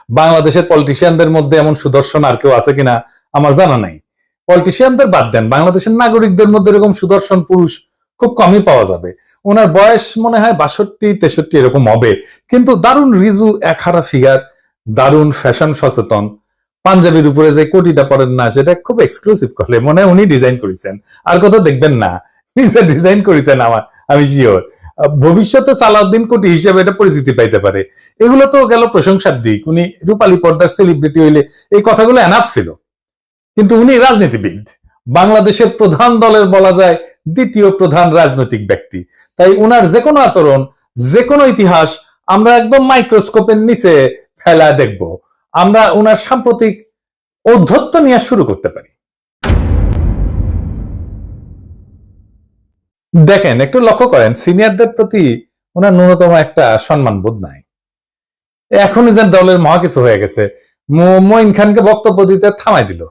বাংলাদেশের পলিটিশিয়ানদের মধ্যে এমন সুদর্শন আর কেউ আছে কিনা আমার জানা নাই। পলিটিশিয়ানদের বাদ দেন, বাংলাদেশের নাগরিকদের মধ্যে এরকম সুদর্শন পুরুষ খুব কমই পাওয়া যাবে। ওনার বয়স মনে হয় 62-63 এরকম হবে, কিন্তু দারুণ রিজু একহারা ফিগার, দারুণ ফ্যাশন সচেতন, পাঞ্জাবির উপরে যে কোটিটা পরেন না সেটা খুব এক্সক্লুসিভ করে, মনে হয় উনি ডিজাইন করেছেন, আর কোথাও দেখবেন না, নিজে ডিজাইন করেছেন। আমি শিওর ভবিষ্যতে সালাউদ্দিন কোটি হিসেবে এটা পরিচিতি পাইতে পারে। এগুলো তো গেল প্রশংসার দিক, উনি রূপালী পর্দার সেলিব্রিটি হইলে এই কথাগুলো এনাফ ছিল, কিন্তু উনি রাজনীতিবিদ, বাংলাদেশের প্রধান দলের বলা যায় দ্বিতীয় প্রধান রাজনৈতিক ব্যক্তি। তাই উনার যে কোনো আচরণ, যে কোনো ইতিহাস আমরা একদম মাইক্রোস্কোপের নিচে ফেলা দেখব, আমরা উনার সাম্প্রতিক ঔদ্ধত্য নিয়ে শুরু করতে পারি। দেখেন, একটু লক্ষ্য করেন, সিনিয়রদের প্রতি ওনার ন্যূনতম একটা সম্মান বোধ নাই। এখনই যে দলের মহা কিছু হয়ে গেছে, মঈন খানকে বক্তব্য দিতে থামাই দিল।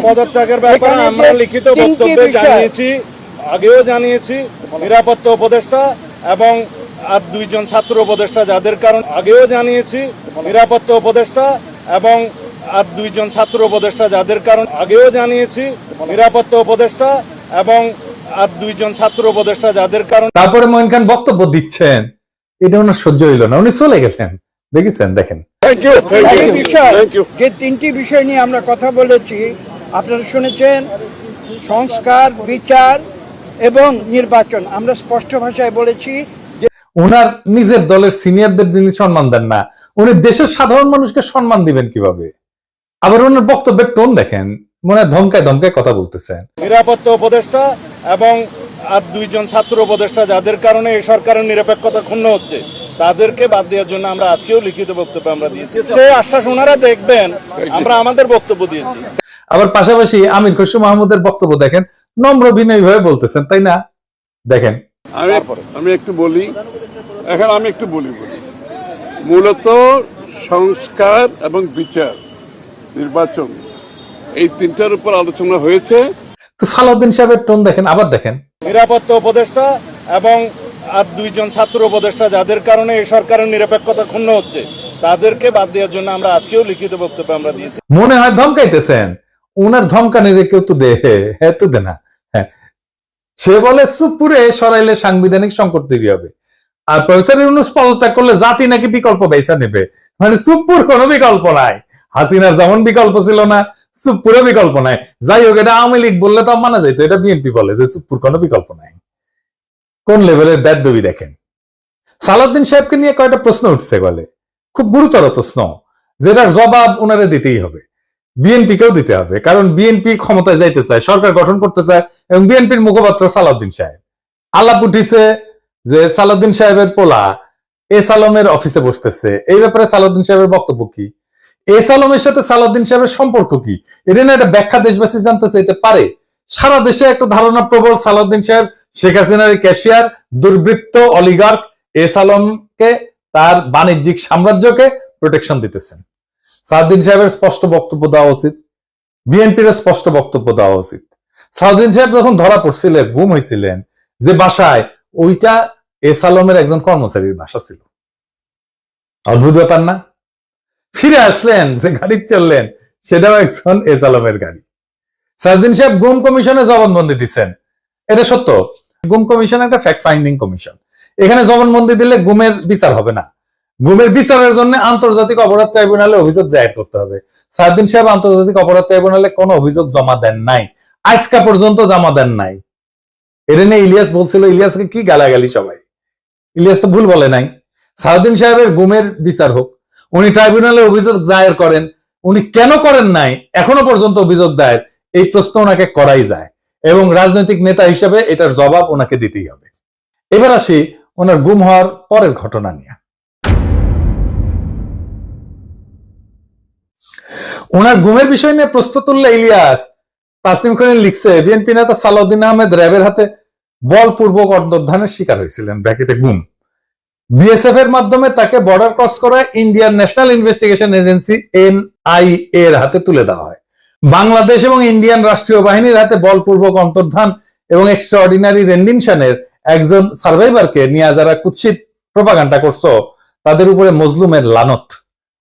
পদত্যাগের ব্যাপারে আমরা লিখিত বক্তব্যে জানিয়েছি, আগেও জানিয়েছি, নিরাপত্তা উপদেষ্টা এবং আর দুইজন ছাত্র উপদেষ্টা যাদের কারণ আগেও জানিয়েছি, নিরাপত্তা উপদেষ্টা এবং আর দুইজন ছাত্র উপদেষ্টা যাদের কারণ আগেও জানিয়েছি, নিরাপত্তা উপদেষ্টা এবং আর দুইজন ছাত্র উপদেষ্টা যাদের কারণ। তারপরে মঈন খান বক্তব্য দিচ্ছেন, এটা ওনার সহ্য হইল না, উনি চলে গেছেন। দেখেছেন, দেখেন যে তিনটি বিষয় নিয়ে আমরা কথা বলেছি আপনারা শুনেছেন, সংস্কার, বিচার এবং নির্বাচন। আমরা স্পষ্ট ভাষায় বলেছি যে ওনার নিজের দলের সিনিয়রদের যিনি সম্মান দেন না, উনি দেশের সাধারণ মানুষকে সম্মান দিবেন কিভাবে? আবার ওনার বক্তব্যের টোন দেখেন, মনে হয় ধমকায় ধমকায় কথা বলতেছেন। নিরাপত্তা উপদেষ্টা এবং আর দুইজন ছাত্র উপদেষ্টা যাদের কারণে এই সরকারের নিরপেক্ষতা ক্ষুণ্ণ হচ্ছে, তাদেরকে বাদ দেওয়ার জন্য আমরা আজকেও লিখিত বক্তব্য আমরা দিয়েছি। সেই আশ্বাস ওনারা দেখবেন, আমরা আমাদের বক্তব্য দিয়েছি। আবার পাশাপাশি আমির খসরু মাহমুদের বক্তব্য দেখেন, নম্র বিনয়ী ভাবে বলতেছেন, তাই না? দেখেন, আমি একটু বলি, এখন আমি একটু বলি মূলত সংস্কার এবং বিচার, নির্বাচন, এই তিনটার উপর আলোচনা হয়েছে। তো সালাউদ্দিন সাহেবের টোন দেখেন, আবার দেখেন, নিরাপত্তা উপদেষ্টা এবং আর দুইজন ছাত্র উপদেষ্টা যাদের কারণে এই সরকারের নিরপেক্ষতা ক্ষুণ্ণ হচ্ছে, তাদেরকে বাদ দেওয়ার জন্য আমরা আজকেও লিখিত বক্তব্য আমরা দিয়েছি। মনে হয় ধমকাইতেছেন, উনার ধমকানিরে কেউ তো দে, হ্যাঁ তো দে না। হ্যাঁ, সে বলে চুপপুরে সরাইলে সাংবিধানিক সংকট তৈরি হবে, আর প্রফেসর ইউনূস পদত্যাগ করলে জাতি নাকি বিকল্প বেছে নেবে। মানে চুপপুর কোনো বিকল্প নাই, হাসিনার যেমন বিকল্প ছিল না, চুপপুরে বিকল্প নাই। যাই হোক, এটা আওয়ামী লীগ বললে তো মানা যাইতো, এটা বিএনপি বলে যে চুপপুর কোনো বিকল্প নাই। কোন লেভেলের বেদবি দেখেন। সালাউদ্দিন সাহেবকে নিয়ে কয়েকটা প্রশ্ন উঠছে, বলে খুব গুরুতর প্রশ্ন, যেটার জবাব ওনারে দিতেই হবে, বিএনপিকেও দিতে হবে, কারণ বিএনপি ক্ষমতায় যাইতে চায়, সরকার গঠন করতে চায়, এবং বিএনপির মুখপাত্র সালাউদ্দিন সাহেব। আলাপ উঠিছে যে সালাউদ্দিন সাহেবের পোলা এস আলমের অফিসে বসতেছে, এই ব্যাপারে সালাউদ্দিন সাহেবের বক্তব্য কি? এস আলমের সাথে সালাউদ্দিন সাহেবের সম্পর্ক কি? এটা না একটা ব্যাখ্যা দেশবাসী জানতে চাইতে পারে। সারা দেশে একটা ধারণা প্রবল, সালাউদ্দিন সাহেব শেখ হাসিনার ক্যাশিয়ার, দুর্বৃত্ত অলিগার্ক এস আলমকে, তার বাণিজ্যিক সাম্রাজ্যকে প্রোটেকশন দিতেছেন। সালাউদ্দিন সাহেবের স্পষ্ট বক্তব্য দেওয়া উচিত, বিএনপির স্পষ্ট বক্তব্য দেওয়া উচিত। সালাউদ্দিন সাহেব যখন ধরা পড়ছিলেন, গুম হয়েছিলেন যে বাসায়, ওইটা এস আলমের একজন কর্মচারীর বাসা ছিল। অদ্ভুত ব্যাপার না? ফিরে আসলেন, যে গাড়ি চললেন সেটাও একজন এস আলমের গাড়ি। সালাউদ্দিন সাহেব গুম কমিশনে জবানবন্দি দিচ্ছেন, এটা সত্য। গুম কমিশন একটা ফ্যাক্ট ফাইন্ডিং কমিশন, এখানে জবানবন্দি দিলে গুমের বিচার হবে না, গুমের বিচারের জন্য আন্তর্জাতিক অপরাধ ট্রাইব্যুনালে অভিযোগ দায়ের করতে হবে। সালাউদ্দিন সাহেব আন্তর্জাতিক অপরাধ ট্রাইব্যুনালে কোনো অভিযোগ জমা দেন নাই, আজকা পর্যন্ত জমা দেন নাই। এটা নিয়ে ইলিয়াস বলছিল, ইলিয়াসকে কি গালাগালি সবাই, ইলিয়াস তো ভুল বলে নাই। সালাউদ্দিন সাহেবের গুমের বিচার হোক, উনি ট্রাইব্যুনালে অভিযোগ দায়ের করেন, উনি কেন করেন নাই এখনো পর্যন্ত অভিযোগ দায়ের, এই প্রশ্ন ওনাকে করাই যায়, এবং রাজনৈতিক নেতা হিসেবে এটার জবাব ওনাকে দিতেই হবে। এবার আসি ওনার গুম হওয়ার পরের ঘটনা নিয়ে। ওনার গুমের বিষয় নিয়ে প্রশ্ন তুললে ইলিয়াস, তাসনিম খালিল লিখছে, বিএনপি নেতা সালাউদ্দিন আহমেদ র্যাবের হাতে বলপূর্বক অন্তর্ধানের শিকার হয়েছিলেন, ব্র্যাকেটে গুম। বিএসএফ এর মাধ্যমে তাকে বর্ডার ক্রস করে Indian national investigation agency NIA এর হাতে তুলে দেওয়া হয়। বাংলাদেশ এবং ইন্ডিয়ান রাষ্ট্রীয় বাহিনীর হাতে বলপূর্বক অন্তর্ধান এবং এক্সট্রাঅর্ডিনারি রেন্ডিশনের একজন সার্ভাইভারকে নিয়ে যারা কুৎসিত প্রোপাগান্ডা করছো, তাদের উপরে মজলুমের লানত,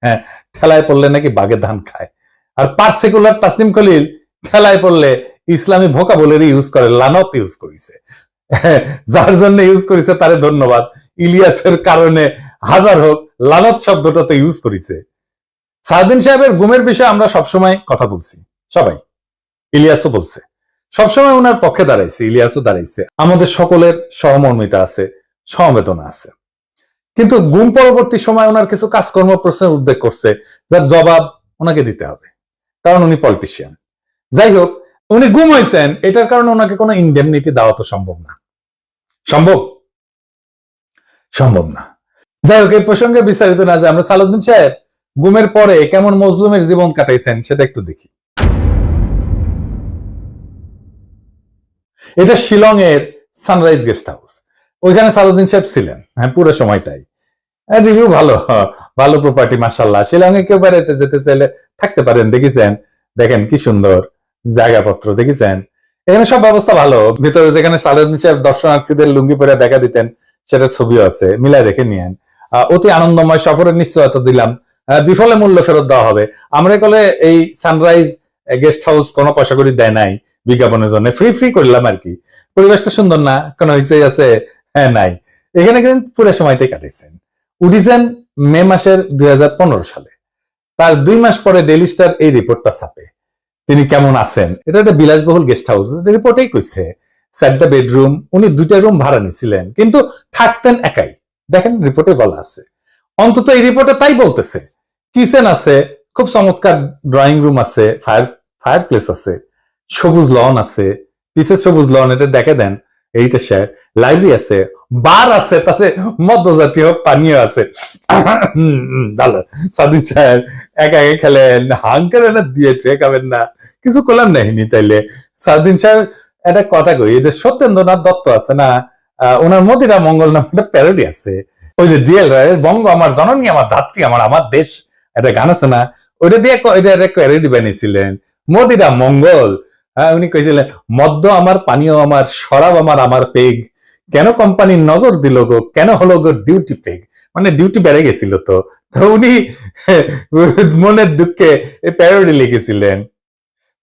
হ্যাঁ, ঠেলায় পড়লে নাকি বাঘে ধান খায়। আর পার্সিকুলার তাসনিম খলিল ঠেলায় পড়লে ইসলামী ভোকাবুলারি ইউজ করে, লানত ইউজ করেছে। যার জন্য ইউজ করেছে তারে ধন্যবাদ। ইলিয়াসের কারণে হাজার হোক, লানত শব্দটা তো ইউজ করেছে। সাউদ্দিন সাহেবের গুমের বিষয়ে আমরা সবসময় কথা বলছি, সবাই, ইলিয়াসও বলছে, সবসময় ওনার পক্ষে দাঁড়াইছে, ইলিয়াসও দাঁড়াইছে। আমাদের সকলের সহমর্মিতা আছে, সমবেদনা আছে। কিন্তু গুম পরবর্তী সময় ওনার কিছু কাজকর্ম প্রশ্নের উদ্বেগ করছে, যার জবাব ওনাকে দিতে হবে, কারণ উনি পলিটিশিয়ান। যাই হোক, উনি গুম হয়েছেন, এটার কারণে ওনাকে কোনো ইন্ডেমনিটি দেওয়া তো সম্ভব না। সম্ভব না। যাই হোক, এই প্রসঙ্গে বিস্তারিত না যে আমরা সালাউদ্দিন সাহেব গুমের পরে কেমন মজলুমের জীবন কাটাইছেন সেটা একটু দেখি। এটা শিলং এর সানরাইজ গেস্ট হাউস। ওইখানে সালাউদ্দিন সাহেব ছিলেন, হ্যাঁ, পুরো সময়টাই। রিভিউ ভালো, ভালো প্রপার্টি, মাশাআল্লাহ। শিলং এ কেউ বেড়াইতে যেতে চাইলে থাকতে পারেন, দেখেছেন, দেখেন কি সুন্দর জায়গাপত্র, দেখেছেন। এখানে সব ব্যবস্থা ভালো। ভিতরে যেখানে সালাউদ্দিন সাহেব দর্শনার্থীদের লুঙ্গি পরে দেখা দিতেন, সেটার ছবিও আছে, মিলাই দেখে নিয়েন। অতি আনন্দময় সফরের নিশ্চয়তা দিলাম, বিফলে মূল্য ফেরত দেওয়া হবে। আমরা কলে এই সানরাইজ গেস্ট হাউস কোনো পয়সা করে দেয় নাই বিজ্ঞাপনের জন্য, ফ্রি করলাম আর কি। পরিবেশটা সুন্দর না, কোনো হইচই আছে? হ্যাঁ, নাই। এখানে কিন্তু পুরো সময়টাই কাটাইছেন। উঠিছেন মে মাসের 2015 সালে। তার 2 মাস পরে ডেইলি স্টার এই রিপোর্টটা ছাপে, তিনি কেমন আছেন। এটা একটা বিলাসবহুল গেস্ট হাউস, রিপোর্টেই কইছে 4টা বেডরুম, উনি 2টা রুম ভাড়া নিছিলেন, কিন্তু থাকতেন একাই। দেখেন রিপোর্টে বলা আছে, অন্তত এই রিপোর্টে তাই বলতেছে। কিচেন আছে, খুব চমৎকার ড্রয়িং রুম আছে, ফায়ার প্লেস আছে, সবুজ লন আছে, পিসের সবুজ লন, এটা দেখে দেন, এইটা সে লাইব্রেরি আছে, বার আছে, তাতে মদ্যজাতীয় পানীয় আছে। ভালো। সাদিন সাহেব একা একা খেলেন, হাঙ্কার দিয়েছে, খাবেন না, কিছু করলাম নাহিনি। তাইলে সাদিন সাহেব একটা কথা কই, এই যে সত্যেন্দ্রনাথ দত্ত আছে না, ওনার মদিরা মঙ্গল নামে একটা প্যারোডি আছে। ওই যে ডিএল রায়ের বঙ্গ আমার জননী, আমার ধাত্রী, আমার দেশ, একটা গান আছে না, ওইটা দিয়ে এটা একটা প্যারোডি বানিয়েছিলেন, মদিরা মঙ্গল। উনি কইছিলেন, মদ্য আমার, পানীয় আমার, শরাব আমার পেগ, কেন কোম্পানির নজর দিল গো, কেন হলো গো ডিউটি পেগ, মানে ডিউটি বেড়ে গেছিল। তো উনি মনের দুঃখে এই প্যারোডি লিখেছিলেন।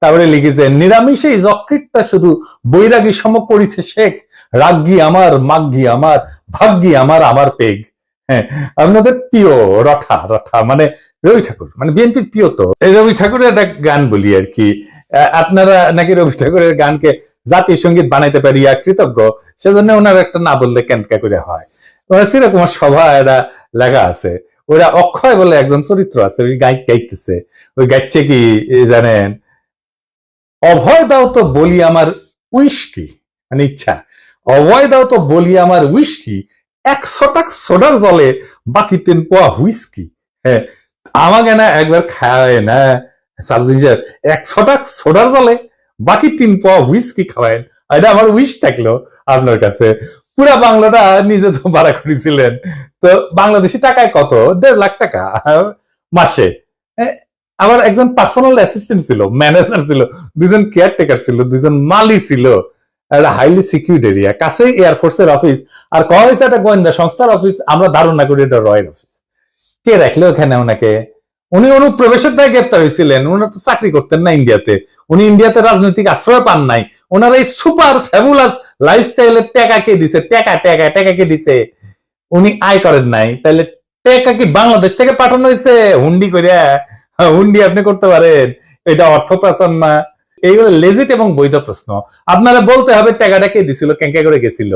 তারপরে লিখেছেন, নিরামিষে যকৃতটা শুধু বৈরাগী সম করিছে শেখ, রাগ্গি আমার, মাগ্গি আমার, ভাগ্যি আমার পেগ। হ্যাঁ, আপনাদের প্রিয় রঠা মানে রবি ঠাকুর, মানে বিএনপির প্রিয়। তো রবি ঠাকুরের একটা গান বলি আর কি, আপনারা নাকি রবি ঠাকুরের গানকে জাতীয় সঙ্গীত বানাইতে পারিয়া কৃতজ্ঞ, সেজন্য ওনার একটা না বললে কেনকা করে হয়। ওরা শ্রীকুমার সভা এরা লেখা আছে, ওরা অক্ষয় বলে একজন চরিত্র আছে, ওই গাইতেছে, ওই গাইছে কি জানেন, অভয় দাও তো বলি আমার উইস্কি, মানে ইচ্ছা, অভয় দাও তো বলি আমার উইস্কি, 100 টাকা সোডার জলে বাকি 3 পোয়া হুইস্কি। হ্যাঁ, আমাকে না একবার খাওয়ায় না সারাদিন, 100 টাকা সোডার জলে বাকি 3 পোয়া হুইস্কি খাওয়ায়, এটা আমার উইশ থাকলো আপনার কাছে। পুরা বাংলাটা নিজে তো ভাড়া করেছিলেন, তো বাংলাদেশি টাকায় কত, 1.5 লাখ টাকা মাসে। আমার একজন পার্সোনাল অ্যাসিস্ট্যান্ট ছিল, ম্যানেজার ছিল, 2জন কেয়ারটেকার ছিল, 2জন মালি ছিল, একটা হাইলি সিকিউরিড এরিয়া, কাছেই এয়ারফোর্সের অফিস, আর কয়া হয়েছে একটা গোয়েন্দা সংস্থার অফিস। আমরা ধারণা করি এটা রয়্যাল অফিস। কে রাখলো ওখানে ওনাকে? উনি অনুপ্রবেশের দায় গ্রেপ্তার হয়েছিলেন। উনি তো চাকরি করতেন না ইন্ডিয়াতে, উনি ইন্ডিয়াতে রাজনৈতিক আশ্রয় পান নাই। ওনার এই সুপার ফ্যাবুলাস লাইফস্টাইলের টাকা কে দিছে? টাকা কে দিছে? উনি আয় করেন নাই, তাহলে টাকা কি বাংলাদেশ থেকে পাঠানো হয়েছে হুন্ডি করিয়া? হুন্ডি আপনি করতে পারেন, এটা অর্থ পাচার না? এইগুলো লেজিট এবং বৈধ প্রশ্ন। আপনারা বলতে হবে টাকাটা কে দিছিল, কেঙ্কা করে গেছিল।